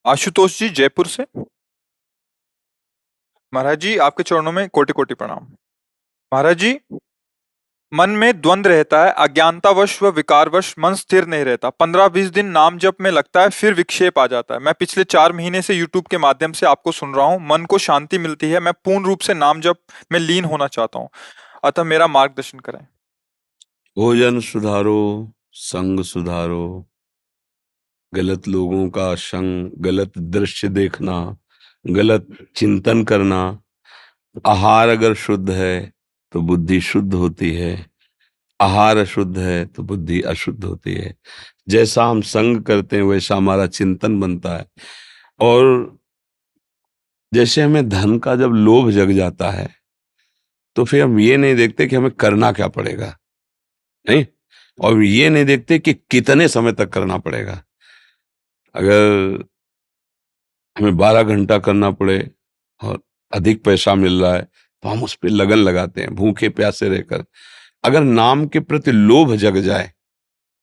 आशुतोष जी जयपुर से। महाराज जी आपके चरणों में कोटि कोटि प्रणाम। महाराज जी, मन में द्वंद्व रहता है, अज्ञानतावश व विकारवश मन स्थिर नहीं रहता। 15-20 दिन नाम जप में लगता है, फिर विक्षेप आ जाता है। मैं पिछले 4 महीने से यूट्यूब के माध्यम से आपको सुन रहा हूँ, मन को शांति मिलती है। मैं पूर्ण रूप से नाम जप में लीन होना चाहता हूँ, अतः मेरा मार्गदर्शन करें। भोजन सुधारो, संग सुधारो, गलत लोगों का संग, गलत दृश्य देखना, गलत चिंतन करना। आहार अगर शुद्ध है तो बुद्धि शुद्ध होती है, आहार अशुद्ध है तो बुद्धि अशुद्ध होती है। जैसा हम संग करते हैं वैसा हमारा चिंतन बनता है। और जैसे हमें धन का जब लोभ जग जाता है तो फिर हम ये नहीं देखते कि हमें करना क्या पड़ेगा, नहीं, और ये नहीं देखते कि कितने समय तक करना पड़ेगा। अगर हमें 12 घंटा करना पड़े और अधिक पैसा मिल रहा है तो हम उस पर लगन लगाते हैं, भूखे प्यासे रहकर। अगर नाम के प्रति लोभ जग जाए,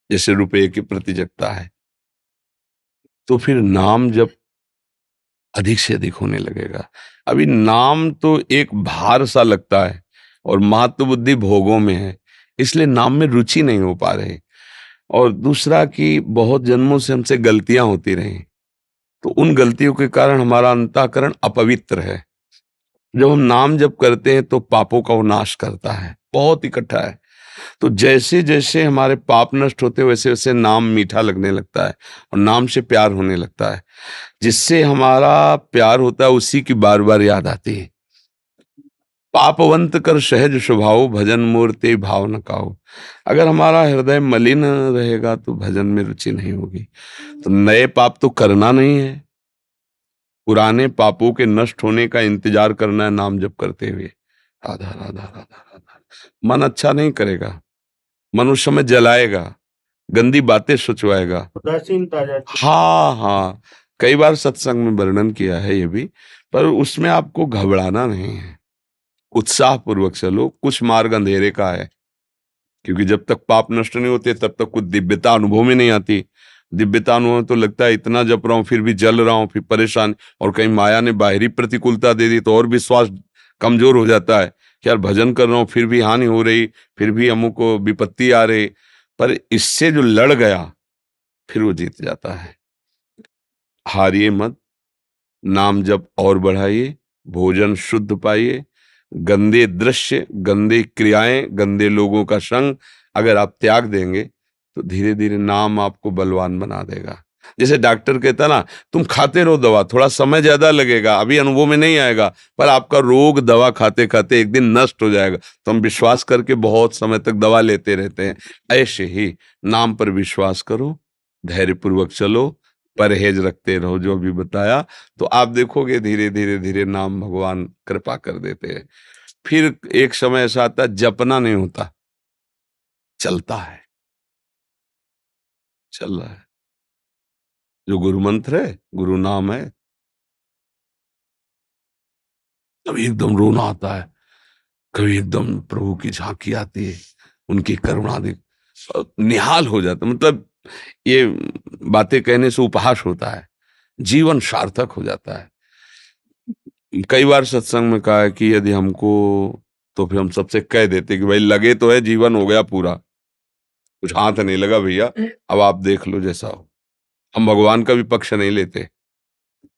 जैसे रुपए के प्रति जगता है, तो फिर नाम जब अधिक से अधिक होने लगेगा। अभी नाम तो एक भार सा लगता है और महत्व बुद्धि भोगों में है, इसलिए नाम में रुचि नहीं हो पा रही। और दूसरा कि बहुत जन्मों से हमसे गलतियां होती रही, तो उन गलतियों के कारण हमारा अंतःकरण अपवित्र है। जब हम नाम जप करते हैं तो पापों का वो नाश करता है, बहुत इकट्ठा है। तो जैसे जैसे हमारे पाप नष्ट होते वैसे वैसे नाम मीठा लगने लगता है और नाम से प्यार होने लगता है। जिससे हमारा प्यार होता है उसी की बार बार याद आती है। पापवंत कर सहज स्वभाव, भजन मूर्ति भाव न काऊ। अगर हमारा हृदय मलिन रहेगा तो भजन में रुचि नहीं होगी। तो नए पाप तो करना नहीं है, पुराने पापों के नष्ट होने का इंतजार करना है नाम जप करते हुए। राधा राधा राधा राधा। मन अच्छा नहीं करेगा, मन उस समय जलाएगा, गंदी बातें सोचवाएगा। हाँ हाँ, कई बार सत्संग में वर्णन किया है ये भी, पर उसमें आपको घबराना नहीं है। उत्साह पूर्वक चलो, कुछ मार्ग अंधेरे का है, क्योंकि जब तक पाप नष्ट नहीं होते तब तक कुछ दिव्यता अनुभव में नहीं आती। दिव्यता अनुभव में तो लगता है इतना जप रहा हूं फिर भी जल रहा हूं, फिर परेशान, और कहीं माया ने बाहरी प्रतिकूलता दे दी तो और विश्वास कमजोर हो जाता है कि यार भजन कर रहा हूं फिर भी हानि हो रही, फिर भी अमुक को विपत्ति आ रही। पर इससे जो लड़ गया फिर वो जीत जाता है। हारिए मत, नाम जप और बढ़ाइए, भोजन शुद्ध पाइए, गंदे दृश्य, गंदे क्रियाएं, गंदे लोगों का संग अगर आप त्याग देंगे तो धीरे धीरे नाम आपको बलवान बना देगा। जैसे डॉक्टर कहता ना, तुम खाते रहो दवा, थोड़ा समय ज्यादा लगेगा, अभी अनुभव में नहीं आएगा, पर आपका रोग दवा खाते खाते एक दिन नष्ट हो जाएगा। तो हम विश्वास करके बहुत समय तक दवा लेते रहते हैं। ऐसे ही नाम पर विश्वास करो, धैर्यपूर्वक चलो, परहेज रखते रहो जो भी बताया, तो आप देखोगे धीरे धीरे धीरे नाम भगवान कृपा कर देते हैं। फिर एक समय ऐसा आता है जपना नहीं होता, चलता है, चल रहा है। जो गुरु मंत्र है, गुरु नाम है, कभी एकदम रोना आता है, कभी एकदम प्रभु की झांकी आती है, उनकी करुणा देख निहाल हो जाता है। मतलब ये बातें कहने से उपहास होता है, जीवन सार्थक हो जाता है। कई बार सत्संग में कहा है कि यदि हमको, तो फिर हम सबसे कह देते कि भाई लगे तो है, जीवन हो गया पूरा, कुछ हाथ नहीं लगा भैया, अब आप देख लो जैसा हो। हम भगवान का भी पक्ष नहीं लेते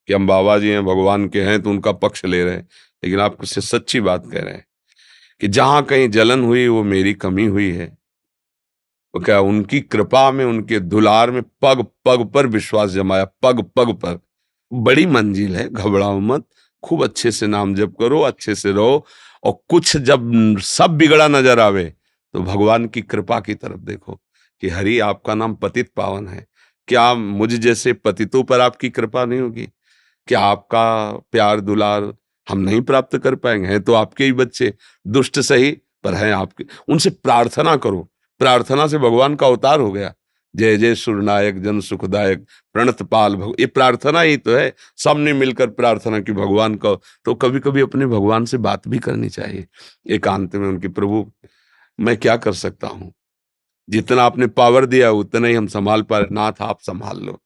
कि हम बाबा जी हैं, भगवान के हैं तो उनका पक्ष ले रहे हैं, लेकिन आप उससे सच्ची बात कह रहे हैं कि जहां कहीं जलन हुई वो मेरी कमी हुई है। तो क्या उनकी कृपा में, उनके दुलार में पग पग पर विश्वास जमाया, पग पग पर। बड़ी मंजिल है, घबराओ मत, खूब अच्छे से नाम जप करो, अच्छे से रहो। और कुछ जब सब बिगड़ा नजर आवे तो भगवान की कृपा की तरफ देखो कि हरि आपका नाम पतित पावन है। क्या मुझ जैसे पतितों पर आपकी कृपा नहीं होगी? क्या आपका प्यार दुलार हम नहीं प्राप्त कर पाएंगे? हैं तो आपके ही बच्चे, दुष्ट सही पर हैं आपके। उनसे प्रार्थना करो, प्रार्थना से भगवान का अवतार हो गया। जय जय सुरनायक जन सुखदायक प्रणत पाल ये प्रार्थना ही तो है। सबने मिलकर प्रार्थना की भगवान का। तो कभी कभी अपने भगवान से बात भी करनी चाहिए एकांत में उनकी, प्रभु मैं क्या कर सकता हूँ, जितना आपने पावर दिया उतना ही हम संभाल पा रहे, नाथ आप संभाल लो।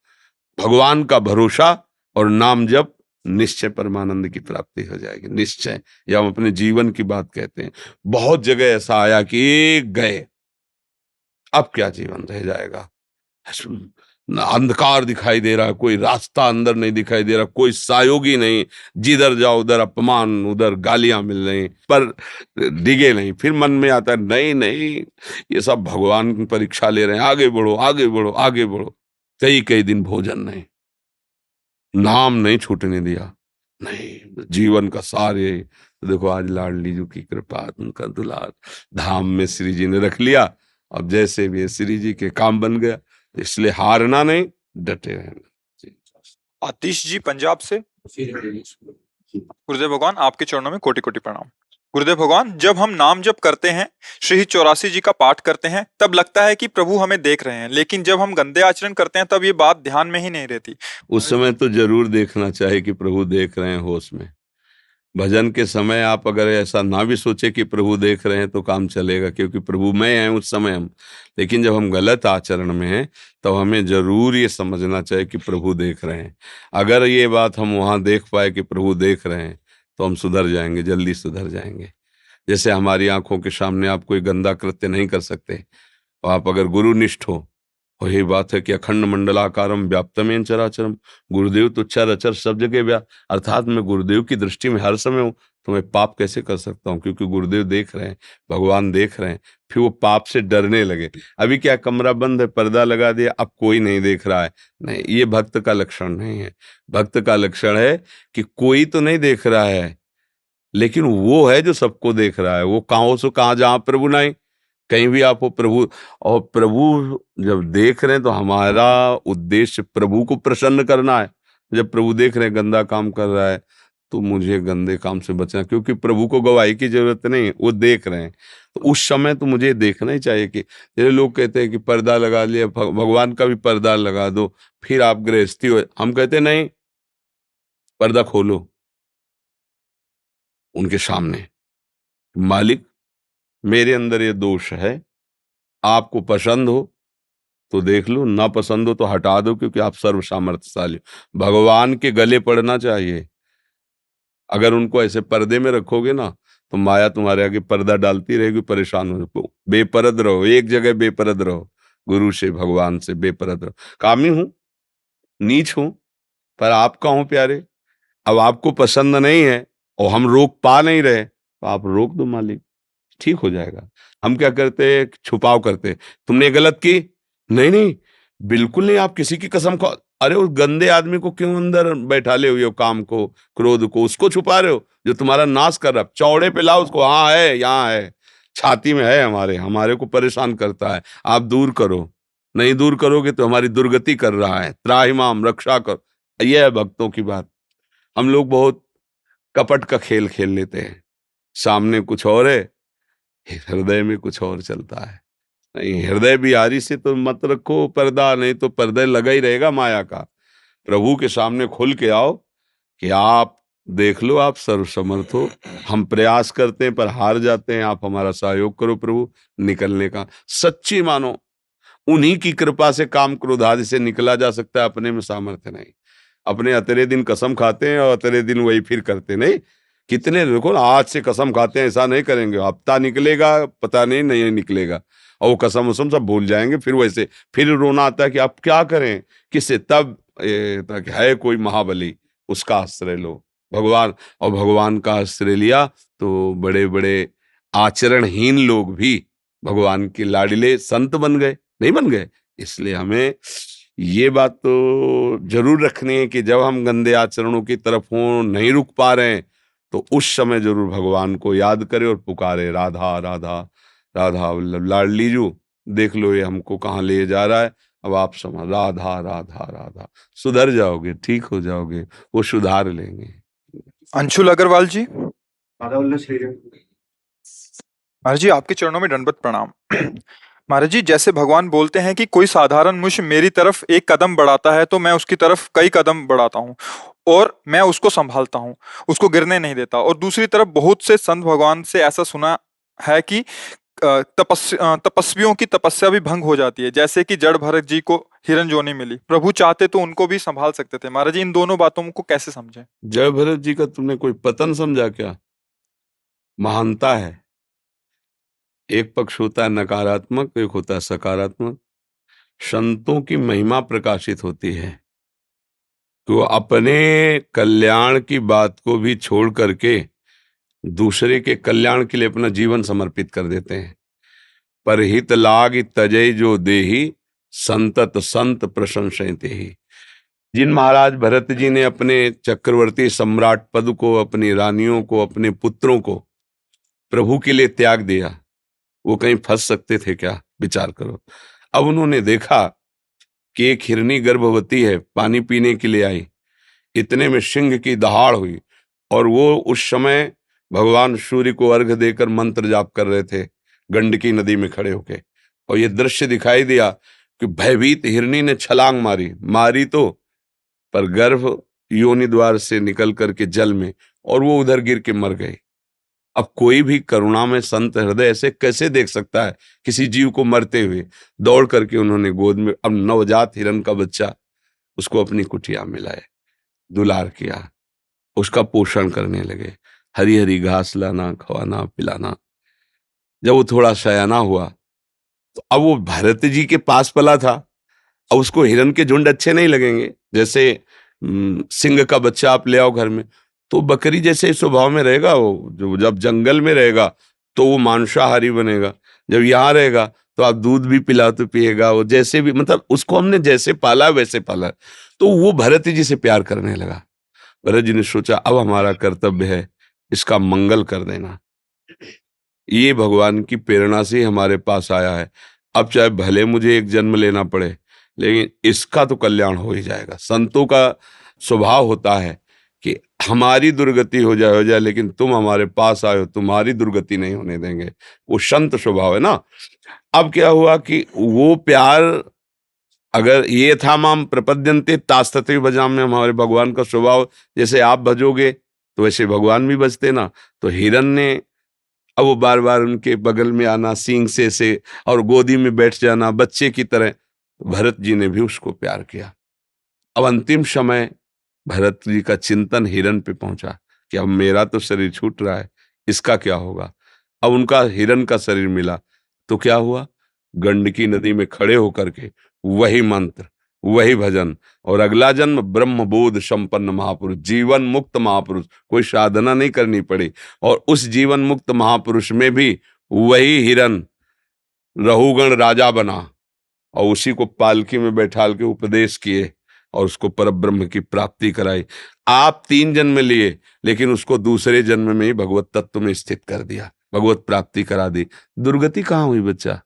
भगवान का भरोसा और नाम जप निश्चय परमानंद की प्राप्ति हो जाएगी। निश्चय, या हम अपने जीवन की बात कहते हैं। बहुत जगह ऐसा आया कि गए, अब क्या जीवन रह जाएगा, अंधकार दिखाई दे रहा है, कोई रास्ता अंदर नहीं दिखाई दे रहा, कोई सहयोगी नहीं, जिधर जाओ उधर अपमान, उधर गालियां मिल रही, पर डिगे नहीं। फिर मन में आता है नहीं नहीं, ये सब भगवान की परीक्षा ले रहे हैं, आगे बढ़ो आगे बढ़ो आगे बढ़ो। कई कई दिन भोजन नहीं, नाम नहीं छूटने दिया, नहीं, जीवन का सार यही। तो देखो आज लाडली जी की कृपा, उनका दुलार धाम में श्री जी ने रख लिया। अब जैसे भी है श्री जी के काम बन गया, इसलिए हारना नहीं, डटे रहना। जी। आतिश जी पंजाब से। गुरुदेव भगवान आपके चरणों में कोटि कोटि प्रणाम। गुरुदेव भगवान, जब हम नाम जप करते हैं, श्री 84 जी का पाठ करते हैं, तब लगता है कि प्रभु हमें देख रहे हैं, लेकिन जब हम गंदे आचरण करते हैं तब ये बात ध्यान में ही नहीं रहती। उस समय तो जरूर देखना चाहिए कि प्रभु देख रहे हैं, होश में। भजन के समय आप अगर ऐसा ना भी सोचे कि प्रभु देख रहे हैं तो काम चलेगा, क्योंकि प्रभु में हैं उस समय हम। लेकिन जब हम गलत आचरण में हैं तो हमें जरूर ये समझना चाहिए कि प्रभु देख रहे हैं। अगर ये बात हम वहाँ देख पाए कि प्रभु देख रहे हैं तो हम सुधर जाएंगे, जल्दी सुधर जाएंगे। जैसे हमारी आंखों के सामने आप कोई गंदा कृत्य नहीं कर सकते, और आप अगर गुरुनिष्ठ हो, और यही बात है कि अखंड मंडलाकारम व्याप्तमेन चराचरम, गुरुदेव तो चर अचर सब जगह व्याप्त, अर्थात मैं गुरुदेव की दृष्टि में हर समय हूँ, तो मैं पाप कैसे कर सकता हूँ, क्योंकि गुरुदेव देख रहे हैं, भगवान देख रहे हैं। फिर वो पाप से डरने लगे। अभी क्या कमरा बंद है, पर्दा लगा दिया, अब कोई नहीं देख रहा है, नहीं, ये भक्त का लक्षण नहीं है। भक्त का लक्षण है कि कोई तो नहीं देख रहा है, लेकिन वो है जो सबको देख रहा है। वो कहाँ से कहाँ, जहाँ प्रभु नहीं, कहीं भी आप हो प्रभु। और प्रभु जब देख रहे हैं तो हमारा उद्देश्य प्रभु को प्रसन्न करना है। जब प्रभु देख रहे हैं गंदा काम कर रहा है तो मुझे गंदे काम से बचना, क्योंकि प्रभु को गवाही की जरूरत नहीं, वो देख रहे हैं। तो उस समय तो मुझे देखना ही चाहिए कि जैसे लोग कहते हैं कि पर्दा लगा लिया, भगवान का भी पर्दा लगा दो फिर आप गृहस्थी हो। हम कहते नहीं, पर्दा खोलो उनके सामने, मालिक मेरे अंदर ये दोष है, आपको पसंद हो तो देख लो, ना पसंद हो तो हटा दो, क्योंकि आप सर्व सामर्थ्यशाली हो। भगवान के गले पड़ना चाहिए। अगर उनको ऐसे पर्दे में रखोगे ना तो माया तुम्हारे आगे पर्दा डालती रहेगी, परेशान हो। बेपरद रहो, एक जगह बेपरद रहो, गुरु से भगवान से बेपरद रहो। कामी हूं, नीच हूं, पर आपका हूं प्यारे। अब आपको पसंद नहीं है और हम रोक पा नहीं रहे, तो आप रोक दो मालिक, ठीक हो जाएगा। हम क्या करते हैं, छुपाव करते, तुमने गलत की, नहीं नहीं बिल्कुल नहीं, आप किसी की कसम खा। अरे उस गंदे आदमी को क्यों अंदर बैठा ले हुए हो, काम को, क्रोध को, उसको छुपा रहे हो जो तुम्हारा नाश कर रहा है। चौड़े पे लाओ उसको, हाँ है, यहाँ है, छाती में है, हमारे हमारे को परेशान करता है, आप दूर करो। नहीं दूर करोगे तो हमारी दुर्गति कर रहा है, त्राहिमाम रक्षा कर। यह है भक्तों की बात। हम लोग बहुत कपट का खेल खेल लेते हैं, सामने कुछ और है, हृदय में कुछ और चलता है। नहीं, हृदय बिहारी से तो मत रखो पर्दा, नहीं तो पर्दा लगा ही रहेगा माया का। प्रभु के सामने खुल के आओ कि आप देख लो, आप सर्वसमर्थ हो। हम प्रयास करते हैं पर हार जाते हैं, आप हमारा सहयोग करो प्रभु निकलने का। सच्ची मानो, उन्हीं की कृपा से काम क्रोध आदि से निकला जा सकता है, अपने में सामर्थ्य नहीं। अपने अतरे दिन कसम खाते हैं और अतरे दिन वही फिर करते नहीं। कितने देखो ना, आज से कसम खाते हैं, ऐसा नहीं करेंगे, हफ्ता निकलेगा पता नहीं नहीं निकलेगा, और वो कसम वसम सब भूल जाएंगे। फिर वैसे फिर रोना आता है कि आप क्या करें, किससे, तब है कोई महाबली, उसका आश्रय लो भगवान। और भगवान का आश्रय लिया तो बड़े बड़े आचरणहीन लोग भी भगवान के लाडिले संत बन गए, नहीं बन गए। इसलिए हमें ये बात तो जरूर रखनी है कि जब हम गंदे आचरणों की तरफ हों, नहीं रुक पा रहे हैं, तो उस समय जरूर भगवान को याद करें और पुकारे, राधा राधा राधा वल्लभ। लाडली जू देख लो ये हमको कहाँ ले जा रहा है, अब आप समझ, राधा राधा राधा, सुधर जाओगे, ठीक हो जाओगे, वो सुधार लेंगे। अंशुल अग्रवाल जी। महाराज जी आपके चरणों में दंडवत प्रणाम। महाराज जी, जैसे भगवान बोलते हैं कि कोई साधारण मनुष्य मेरी तरफ एक कदम बढ़ाता है तो मैं उसकी तरफ कई कदम बढ़ाता हूँ और मैं उसको संभालता हूँ, उसको गिरने नहीं देता। और दूसरी तरफ बहुत से संत भगवान से ऐसा सुना है कि तपस्वियों की तपस्या भी भंग हो जाती है, जैसे कि जड़ भरत जी को हिरन जोनी मिली, प्रभु चाहते तो उनको भी संभाल सकते थे। महाराज जी इन दोनों बातों को कैसे समझें? जय भरत जी का तुमने कोई पतन समझा क्या? महानता है। एक पक्ष होता है नकारात्मक, एक होता है सकारात्मक। संतों की महिमा प्रकाशित होती है तो अपने कल्याण की बात को भी छोड़ करके दूसरे के कल्याण के लिए अपना जीवन समर्पित कर देते हैं। परहित लाग तजय जो देही, संतत संत प्रशंसते ही। जिन महाराज भरत जी ने अपने चक्रवर्ती सम्राट पद को, अपनी रानियों को, अपने पुत्रों को प्रभु के लिए त्याग दिया, वो कहीं फंस सकते थे क्या? विचार करो। अब उन्होंने देखा कि एक हिरनी गर्भवती है, पानी पीने के लिए आई। इतने में सिंह की दहाड़ हुई और वो उस समय भगवान सूर्य को अर्घ देकर मंत्र जाप कर रहे थे गंडकी नदी में खड़े होके। और ये दृश्य दिखाई दिया कि भयभीत हिरनी ने छलांग मारी तो पर गर्भ योनि द्वार से निकल करके जल में, और वो उधर गिर के मर गई। अब कोई भी करुणा में संत हृदय ऐसे कैसे देख सकता है किसी जीव को मरते हुए? दौड़ करके उन्होंने गोद में अब नवजात हिरन का बच्चा, उसको अपनी कुटिया में लाए, दुलार किया, उसका पोषण करने लगे, हरी हरी घास लाना, खवाना, पिलाना। जब वो थोड़ा सयाना हुआ तो अब वो भरत जी के पास पला था। अब उसको हिरन के झुंड अच्छे नहीं लगेंगे। जैसे सिंह का बच्चा आप ले आओ घर में, तो बकरी जैसे स्वभाव में रहेगा, वो जो जब जंगल में रहेगा तो वो मांसाहारी बनेगा, जब यहाँ रहेगा तो आप दूध भी पिला तो पिएगा। वो जैसे भी, मतलब उसको हमने जैसे पाला वैसे पाला। तो वो भरत जी से प्यार करने लगा। भरत जी ने सोचा अब हमारा कर्तव्य है इसका मंगल कर देना। ये भगवान की प्रेरणा से हमारे पास आया है। अब चाहे भले मुझे एक जन्म लेना पड़े, लेकिन इसका तो कल्याण हो ही जाएगा। संतों का स्वभाव होता है कि हमारी दुर्गति हो जाए, लेकिन तुम हमारे पास आए हो, तुम्हारी दुर्गति नहीं होने देंगे। वो संत स्वभाव है ना। अब क्या हुआ कि वो प्यार, अगर ये था माम प्रपद्यन्ते तास्तथैव भजाम्यहम्, हमारे भगवान का स्वभाव जैसे आप भजोगे तो वैसे भगवान भी भजते ना। तो हिरन ने अब वो बार बार उनके बगल में आना, सींग से और गोदी में बैठ जाना बच्चे की तरह। भरत जी ने भी उसको प्यार किया। अब अंतिम समय भरत जी का चिंतन हिरन पे पहुंचा कि अब मेरा तो शरीर छूट रहा है, इसका क्या होगा। अब उनका हिरन का शरीर मिला तो क्या हुआ, गंडकी नदी में खड़े होकर के वही मंत्र, वही भजन, और अगला जन्म ब्रह्मबोध संपन्न महापुरुष, जीवन मुक्त महापुरुष, कोई साधना नहीं करनी पड़ी। और उस जीवन मुक्त महापुरुष में भी वही हिरन रहुगण राजा बना और उसी को पालकी में बैठाल के उपदेश किए और उसको परब्रह्म की प्राप्ति कराई। आप 3 जन्म लिए, लेकिन उसको दूसरे जन्म में ही भगवत तत्व में स्थित कर दिया, भगवत प्राप्ति करा दी। दुर्गति कहाँ हुई बच्चा?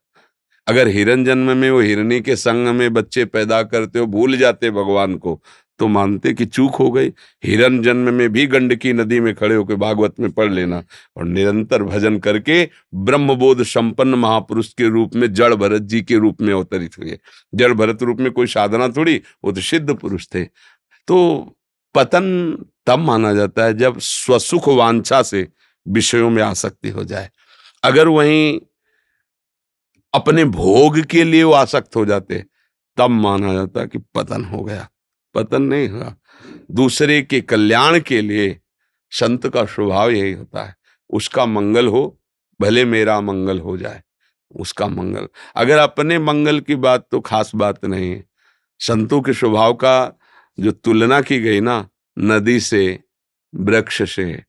अगर हिरन जन्म में वो हिरनी के संग में बच्चे पैदा करते हो, भूल जाते भगवान को, तो मानते कि चूक हो गई। हिरन जन्म में भी गंडकी नदी में खड़े होकर भागवत में पढ़ लेना और निरंतर भजन करके ब्रह्मबोध संपन्न महापुरुष के रूप में जड़ भरत जी के रूप में अवतरित हुए। जड़ भरत रूप में कोई साधना थोड़ी, वो तो सिद्ध पुरुष थे। तो पतन तब माना जाता है जब स्वसुख वांछा से विषयों में आसक्ति हो जाए। अगर वहीं अपने भोग के लिए वो आसक्त हो जाते, तब माना जाता है कि पतन हो गया। पतन नहीं हुआ। दूसरे के कल्याण के लिए संत का स्वभाव यही होता है, उसका मंगल हो, भले मेरा मंगल हो जाए, उसका मंगल। अगर अपने मंगल की बात तो खास बात नहीं है। संतों के स्वभाव का जो तुलना की गई ना, नदी से, वृक्ष से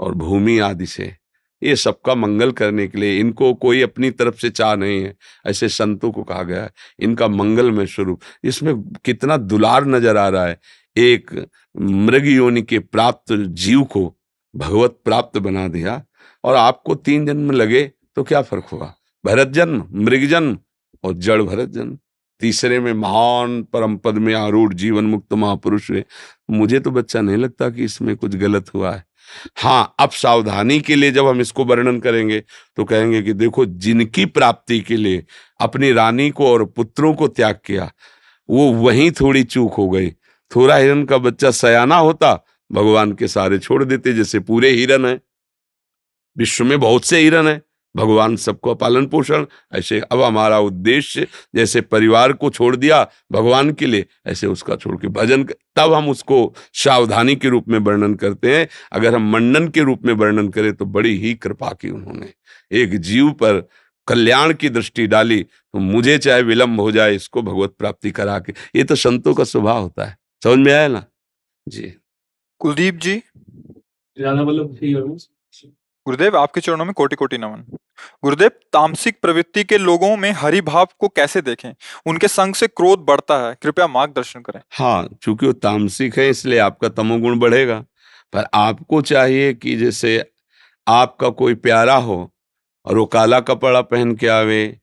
और भूमि आदि से, ये सबका मंगल करने के लिए, इनको कोई अपनी तरफ से चाह नहीं है, ऐसे संतों को कहा गया है इनका मंगलमय स्वरूप। इसमें कितना दुलार नजर आ रहा है। एक मृग योनि के प्राप्त जीव को भगवत प्राप्त बना दिया, और आपको 3 जन्म लगे तो क्या फर्क हुआ? भरत जन्म, मृग जन्म और जड़ भरत जन्म। तीसरे में महान परम पद में आरूढ़ जीवन मुक्त महापुरुष हुए। मुझे तो बच्चा नहीं लगता कि इसमें कुछ गलत हुआ है। हाँ, अब सावधानी के लिए जब हम इसको वर्णन करेंगे तो कहेंगे कि देखो, जिनकी प्राप्ति के लिए अपनी रानी को और पुत्रों को त्याग किया, वो वहीं थोड़ी चूक हो गई। थोड़ा हिरन का बच्चा सयाना होता, भगवान के सारे छोड़ देते। जैसे पूरे हिरन है, विश्व में बहुत से हिरन है, भगवान सबको पालन पोषण। ऐसे अब हमारा उद्देश्य जैसे परिवार को छोड़ दिया भगवान के लिए, ऐसे उसका छोड़ के तब हम उसको सावधानी के रूप में वर्णन करते हैं। अगर हम मंडन के रूप में वर्णन करें तो बड़ी ही कृपा की उन्होंने, एक जीव पर कल्याण की दृष्टि डाली, तो मुझे चाहे विलंब हो जाए इसको भगवत प्राप्ति करा के। ये तो संतों का स्वभाव होता है। समझ में आया ना जी। कुलदीप जी, गुरुदेव आपके चरणों में कोटि कोटि नमन। गुरुदेव, तामसिक प्रवृत्ति के लोगों में हरि भाव को कैसे देखें? उनके संग से क्रोध बढ़ता है, कृपया मार्गदर्शन करें। हाँ, चूंकि वो तामसिक है इसलिए आपका तमोगुण बढ़ेगा। पर आपको चाहिए कि जैसे आपका कोई प्यारा हो और वो काला कपड़ा पहन के आवे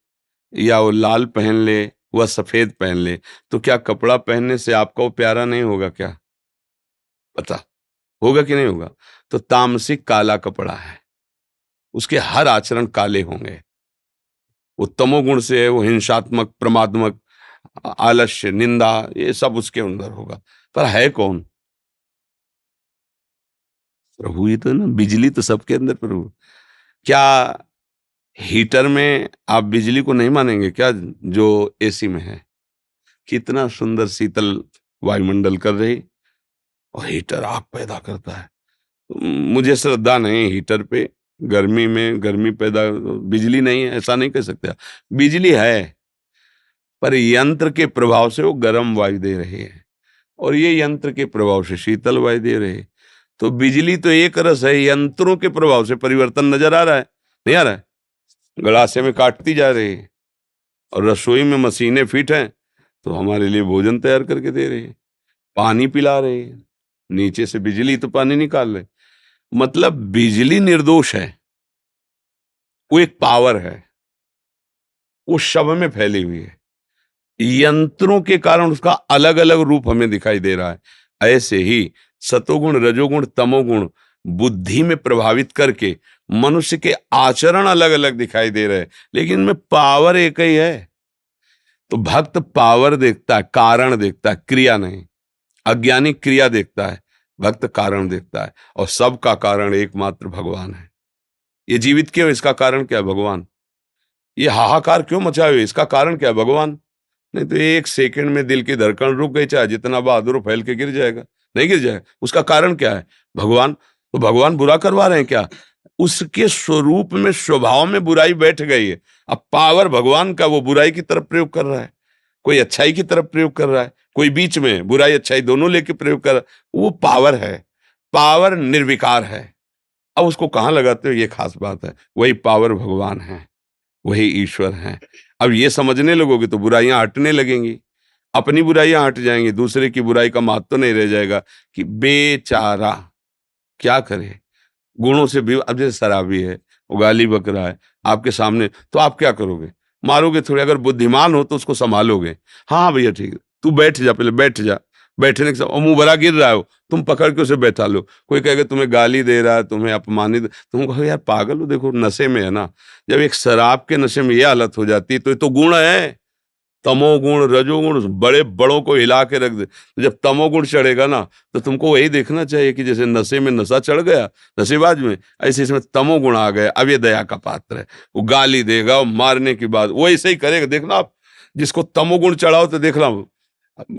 या वो लाल पहन ले, वह सफेद पहन ले, तो क्या कपड़ा पहनने से आपका वो प्यारा नहीं होगा क्या? पता होगा कि नहीं होगा? तो तामसिक काला कपड़ा है, उसके हर आचरण काले होंगे। वो तमोगुण से है, वो हिंसात्मक, प्रमात्मक, आलस्य, निंदा, ये सब उसके अंदर होगा। पर है कौन? प्रभु ही तो ना। बिजली तो सबके अंदर प्रभु। क्या हीटर में आप बिजली को नहीं मानेंगे क्या, जो एसी में है? कितना सुंदर शीतल वायुमंडल कर रही, और हीटर आग पैदा करता है। मुझे श्रद्धा नहीं हीटर पे। गर्मी में गर्मी पैदा, बिजली नहीं है ऐसा नहीं कह सकते। बिजली है, पर यंत्र के प्रभाव से वो गर्म वायु दे रहे हैं, और ये यंत्र के प्रभाव से शीतल वायु दे रहे हैं। तो बिजली तो एक रस है, यंत्रों के प्रभाव से परिवर्तन नजर आ रहा है, नहीं आ रहा है? गड़ासे में काटती जा रही है, और रसोई में मशीनें फिट हैं तो हमारे लिए भोजन तैयार करके दे रही है, पानी पिला रही है, नीचे से बिजली तो पानी निकाल रहे। मतलब बिजली निर्दोष है, वो एक पावर है, वो सब में फैली हुई है। यंत्रों के कारण उसका अलग अलग रूप हमें दिखाई दे रहा है। ऐसे ही सतोगुण, रजोगुण, तमोगुण बुद्धि में प्रभावित करके मनुष्य के आचरण अलग अलग दिखाई दे रहे हैं, लेकिन इनमें पावर एक ही है। तो भक्त पावर देखता है, कारण देखता है, क्रिया नहीं। अज्ञानी क्रिया देखता है, भक्त कारण देखता है। और सबका कारण एकमात्र भगवान है। ये जीवित क्यों, इसका कारण क्या है? भगवान। ये हाहाकार क्यों मचाए हुए, इसका कारण क्या है? भगवान। नहीं तो एक सेकंड में दिल की धड़कन रुक गई, चाहे जितना बहादुर फैल के गिर जाएगा, नहीं गिर जाएगा। उसका कारण क्या है? भगवान। तो भगवान बुरा करवा रहे हैं क्या? उसके स्वरूप में, स्वभाव में बुराई बैठ गई है। अब पावर भगवान का, वो बुराई की तरफ प्रयोग कर रहा है, कोई अच्छाई की तरफ प्रयोग कर रहा है, कोई बीच में बुराई अच्छाई दोनों लेके प्रयोग कर रहा है। वो पावर है, पावर निर्विकार है। अब उसको कहाँ लगाते हो, ये खास बात है। वही पावर भगवान है, वही ईश्वर हैं। अब ये समझने लगोगे तो बुराइयां हटने लगेंगी, अपनी बुराइयां हट जाएंगी, दूसरे की बुराई का महत्व तो नहीं रह जाएगा कि बेचारा क्या करे। गुणों से भी, अब जैसे शराबी है, वो गाली बक रहा है आपके सामने, तो आप क्या करोगे? मारोगे थोड़ी? अगर बुद्धिमान हो तो उसको संभालोगे। हाँ हाँ भैया ठीक है, तू बैठ जा, पहले बैठ जा। बैठने के साथ मुंह भरा गिर रहा हो, तुम पकड़ के उसे बैठा लो। कोई कहेगा तुम्हें गाली दे रहा है, तुम्हें अपमानित, तुम कहो यार पागल हो, देखो नशे में है ना। जब एक शराब के नशे में ये हालत हो जाती है तो ये तो गुण है। तमोगुण, रजोगुण बड़े बड़ों को हिला के रख दे। तो जब तमोगुण चढ़ेगा ना, तो तुमको वही देखना चाहिए कि जैसे नशे में नशा चढ़ गया नशेबाज में, ऐसे इसमें तमोगुण आ गया। अब ये दया का पात्र है, वो गाली देगा, वो मारने की बात वो ऐसे ही करेगा। देखना आप, जिसको तमोगुण चढ़ाओ तो देखना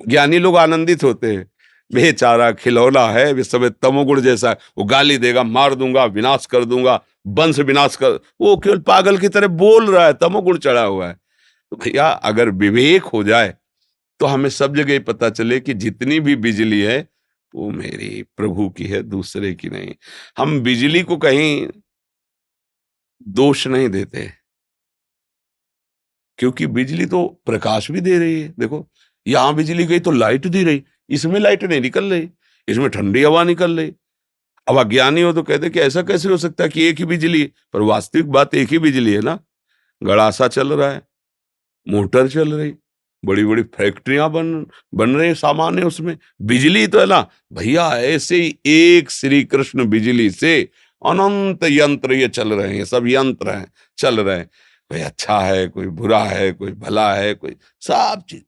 ज्ञानी लोग आनंदित होते हैं। बेचारा खिलौना है, वे सब तमोगुण जैसा है, वो गाली देगा, मार दूंगा, विनाश कर दूंगा, वंश विनाश कर, वो केवल पागल की तरह बोल रहा है, तमोगुण चढ़ा हुआ है। तो भैया अगर विवेक हो जाए तो हमें सब जगह पता चले कि जितनी भी बिजली है वो मेरी प्रभु की है, दूसरे की नहीं। हम बिजली को कहीं दोष नहीं देते, क्योंकि बिजली तो प्रकाश भी दे रही है। देखो यहां बिजली गई तो लाइट दे रही, इसमें लाइट नहीं निकल रही, इसमें ठंडी हवा निकल रही। अब अज्ञानी हो तो कहते कि ऐसा कैसे हो सकता है कि एक ही बिजली है? पर वास्तविक बात एक ही बिजली है ना। गड़ासा चल रहा है, मोटर चल रही, बड़ी बड़ी फैक्ट्रियां बन रही, सामान है उसमें, बिजली तो है ना भैया। ऐसे ही एक श्री कृष्ण बिजली से अनंत यंत्र ये चल रहे हैं, सब यंत्र हैं, चल रहे हैं। कोई अच्छा है, कोई बुरा है, कोई भला है, कोई सब चीज।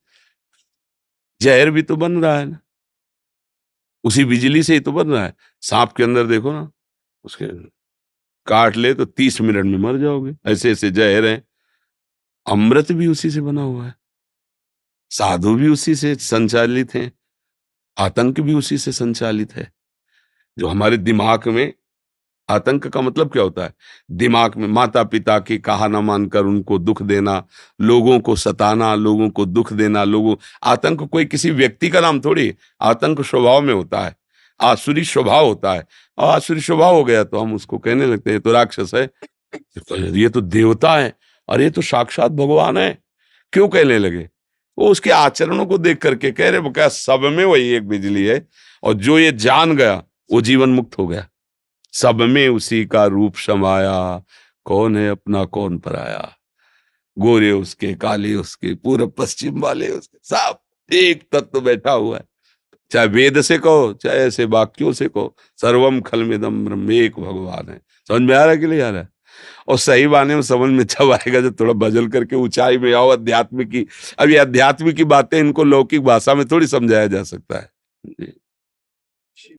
जहर भी तो बन रहा है ना, उसी बिजली से ही तो बन रहा है। सांप के अंदर देखो ना, उसके काट ले तो 30 मिनट में मर जाओगे, ऐसे ऐसे जहर हैं। अमृत भी उसी से बना हुआ है, साधु भी उसी से संचालित हैं, आतंक भी उसी से संचालित है। जो हमारे दिमाग में, आतंक का मतलब क्या होता है? दिमाग में माता पिता की कहा न मानकर उनको दुख देना, लोगों को सताना, लोगों को दुख देना। आतंक कोई किसी व्यक्ति का नाम थोड़ी, आतंक स्वभाव में होता है, आसुरी स्वभाव होता है। और आसुरी स्वभाव हो गया तो हम उसको कहने लगते हैं ये तो राक्षस है, ये तो देवता है, और ये तो साक्षात भगवान है। क्यों कहने लगे? वो उसके आचरणों को देख करके कह रहे, वो क्या सब में वही एक बिजली है। और जो ये जान गया वो जीवन मुक्त हो गया। सब में उसी का रूप समाया, कौन है अपना कौन पराया। गोरे उसके, काले उसके, पूरब पश्चिम वाले उसके, सब एक तत्व बैठा हुआ है। चाहे वेद से कहो, चाहे ऐसे वाक्यों से कहो, सर्वम खलमिदम ब्रह्म, एक भगवान है। समझ में आ रहा है कि नहीं आ रहा है? और सही माने में समझ में जब आएगा जब थोड़ा बजल करके ऊंचाई में आओ अध्यात्म की। अब ये अध्यात्म की बातें इनको लौकिक भाषा में थोड़ी समझाया जा सकता है जी।